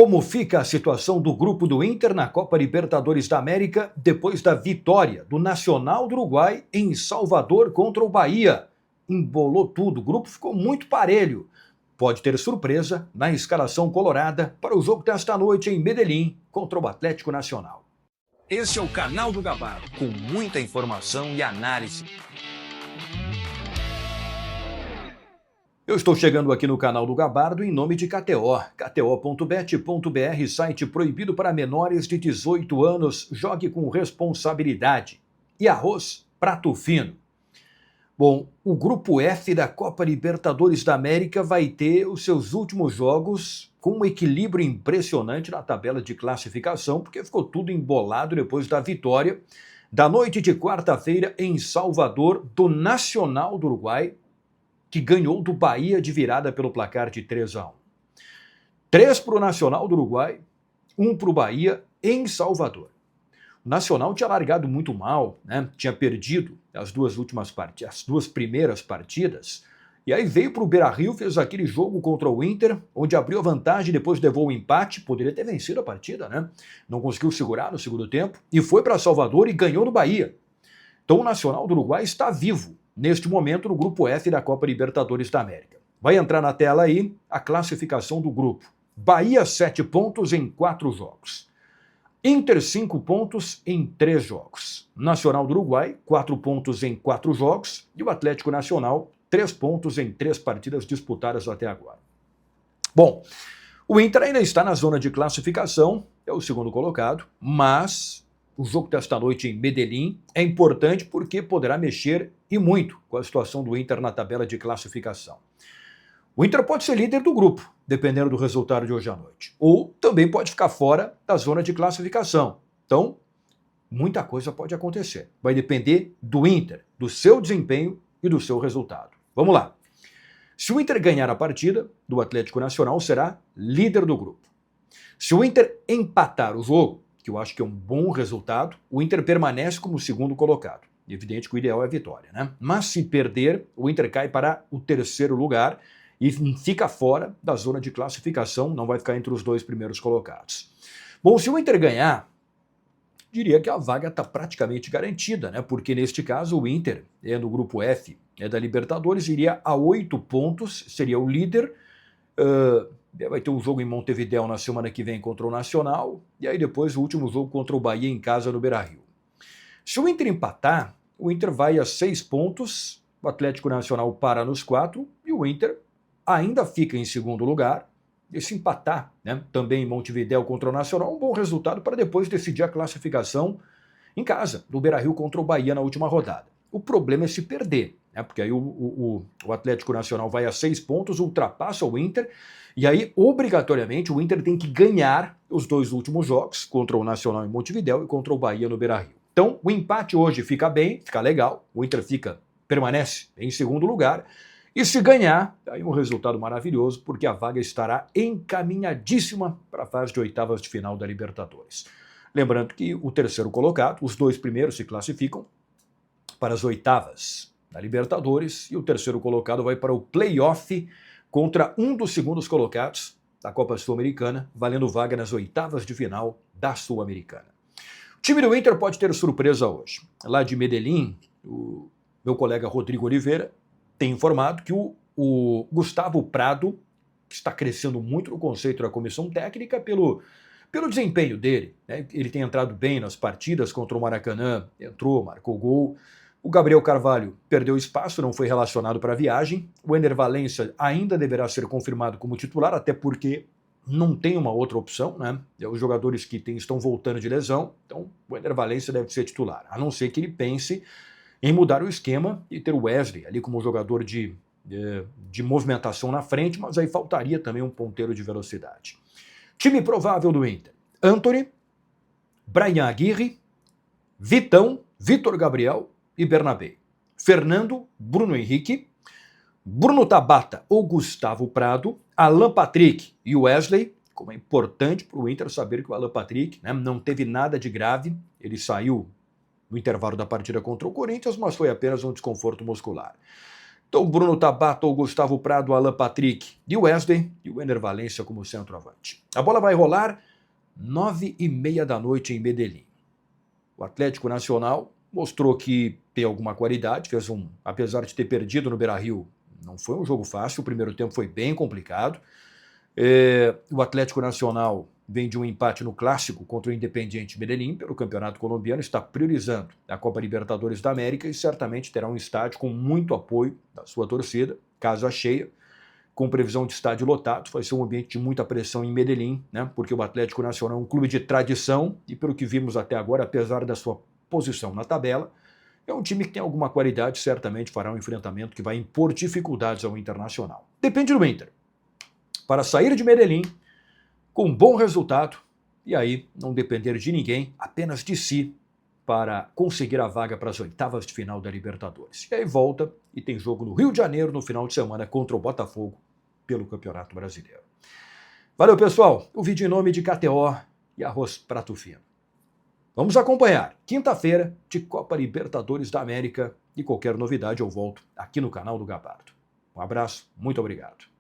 Como fica a situação do grupo do Inter na Copa Libertadores da América depois da vitória do Nacional do Uruguai em Salvador contra o Bahia? Embolou tudo, o grupo ficou muito parelho. Pode ter surpresa na escalação colorada para o jogo desta noite em Medellín contra o Atlético Nacional. Esse é o canal do Gabardo, com muita informação e análise. Eu estou chegando aqui no canal do Gabardo em nome de KTO. KTO.bet.br, site proibido para menores de 18 anos. Jogue com responsabilidade. E arroz, prato fino. Bom, o grupo F da Copa Libertadores da América vai ter os seus últimos jogos com um equilíbrio impressionante na tabela de classificação, porque ficou tudo embolado depois da vitória da noite de quarta-feira em Salvador do Nacional do Uruguai, que ganhou do Bahia de virada pelo placar de 3-1. 3 para o Nacional do Uruguai, 1 para o Bahia em Salvador. O Nacional tinha largado muito mal, né? Tinha perdido as duas primeiras partidas, e aí veio para o Beira-Rio, fez aquele jogo contra o Inter, onde abriu a vantagem, depois levou o empate, poderia ter vencido a partida, né? Não conseguiu segurar no segundo tempo, e foi para Salvador e ganhou no Bahia. Então o Nacional do Uruguai está vivo neste momento no grupo F da Copa Libertadores da América. Vai entrar na tela aí a classificação do grupo. Bahia 7 pontos em 4 jogos. Inter 5 pontos em 3 jogos. Nacional do Uruguai 4 pontos em 4 jogos. E o Atlético Nacional 3 pontos em 3 partidas disputadas até agora. Bom, o Inter ainda está na zona de classificação, é o segundo colocado, mas o jogo desta noite em Medellín é importante porque poderá mexer e muito com a situação do Inter na tabela de classificação. O Inter pode ser líder do grupo, dependendo do resultado de hoje à noite. Ou também pode ficar fora da zona de classificação. Então, muita coisa pode acontecer. Vai depender do Inter, do seu desempenho e do seu resultado. Vamos lá. Se o Inter ganhar a partida do Atlético Nacional, será líder do grupo. Se o Inter empatar o jogo, que eu acho que é um bom resultado, o Inter permanece como segundo colocado. Evidente que o ideal é a vitória, né? Mas se perder, o Inter cai para o terceiro lugar e fica fora da zona de classificação, não vai ficar entre os 2 primeiros colocados. Bom, se o Inter ganhar, diria que a vaga está praticamente garantida, né? Porque neste caso o Inter, no grupo F da Libertadores, iria a 8 pontos, seria o líder. Vai ter um jogo em Montevidéu na semana que vem contra o Nacional, e aí depois o último jogo contra o Bahia em casa no Beira-Rio. Se o Inter empatar, o Inter vai a 6 pontos, o Atlético Nacional para nos 4, e o Inter ainda fica em segundo lugar. E se empatar, né, também em Montevidéu contra o Nacional, um bom resultado para depois decidir a classificação em casa, do Beira-Rio contra o Bahia na última rodada. O problema é se perder, né, porque aí o Atlético Nacional vai a 6 pontos, ultrapassa o Inter, e aí, obrigatoriamente, o Inter tem que ganhar os 2 últimos jogos, contra o Nacional em Montevidéu e contra o Bahia no Beira-Rio. Então, o empate hoje fica bem, fica legal, o Inter permanece em segundo lugar, e se ganhar, aí um resultado maravilhoso, porque a vaga estará encaminhadíssima para a fase de oitavas de final da Libertadores. Lembrando que o terceiro colocado, os 2 primeiros se classificam para as oitavas da Libertadores, e o terceiro colocado vai para o play-off contra um dos segundos colocados da Copa Sul-Americana, valendo vaga nas oitavas de final da Sul-Americana. O time do Inter pode ter surpresa hoje. Lá de Medellín, o meu colega Rodrigo Oliveira tem informado que o Gustavo Prado, que está crescendo muito no conceito da comissão técnica pelo desempenho dele, né? Ele tem entrado bem nas partidas contra o Maracanã, entrou, marcou gol. O Gabriel Carvalho perdeu espaço, não foi relacionado para a viagem. O Ener Valencia ainda deverá ser confirmado como titular, até porque não tem uma outra opção, né? Os jogadores que estão voltando de lesão, então o Ener Valencia deve ser titular, a não ser que ele pense em mudar o esquema e ter o Wesley ali como jogador de movimentação na frente, mas aí faltaria também um ponteiro de velocidade. Time provável do Inter: Antony, Bryan Aguirre, Vitão, Vitor Gabriel e Bernabé. Fernando, Bruno Henrique, Bruno Tabata ou Gustavo Prado, Alan Patrick e Wesley. Como é importante para o Inter saber que o Alan Patrick, né, não teve nada de grave, ele saiu no intervalo da partida contra o Corinthians, mas foi apenas um desconforto muscular. Então, Bruno Tabata, o Gustavo Prado, Alan Patrick e o Wesley e o Ener Valencia como centroavante. A bola vai rolar 9h30 da noite em Medellín. O Atlético Nacional mostrou que tem alguma qualidade, apesar de ter perdido no Beira-Rio, não foi um jogo fácil, o primeiro tempo foi bem complicado. O Atlético Nacional vem de um empate no Clássico contra o Independiente Medellín pelo Campeonato Colombiano, está priorizando a Copa Libertadores da América e certamente terá um estádio com muito apoio da sua torcida, casa cheia, com previsão de estádio lotado. Vai ser um ambiente de muita pressão em Medellín, né? Porque o Atlético Nacional é um clube de tradição e, pelo que vimos até agora, apesar da sua posição na tabela, é um time que tem alguma qualidade, certamente fará um enfrentamento que vai impor dificuldades ao Internacional. Depende do Inter. Para sair de Medellín com um bom resultado e aí não depender de ninguém, apenas de si, para conseguir a vaga para as oitavas de final da Libertadores. E aí volta e tem jogo no Rio de Janeiro no final de semana contra o Botafogo pelo Campeonato Brasileiro. Valeu, pessoal. O vídeo em nome de KTO e Arroz Prato Fino. Vamos acompanhar quinta-feira de Copa Libertadores da América e qualquer novidade eu volto aqui no canal do Gabardo. Um abraço, muito obrigado.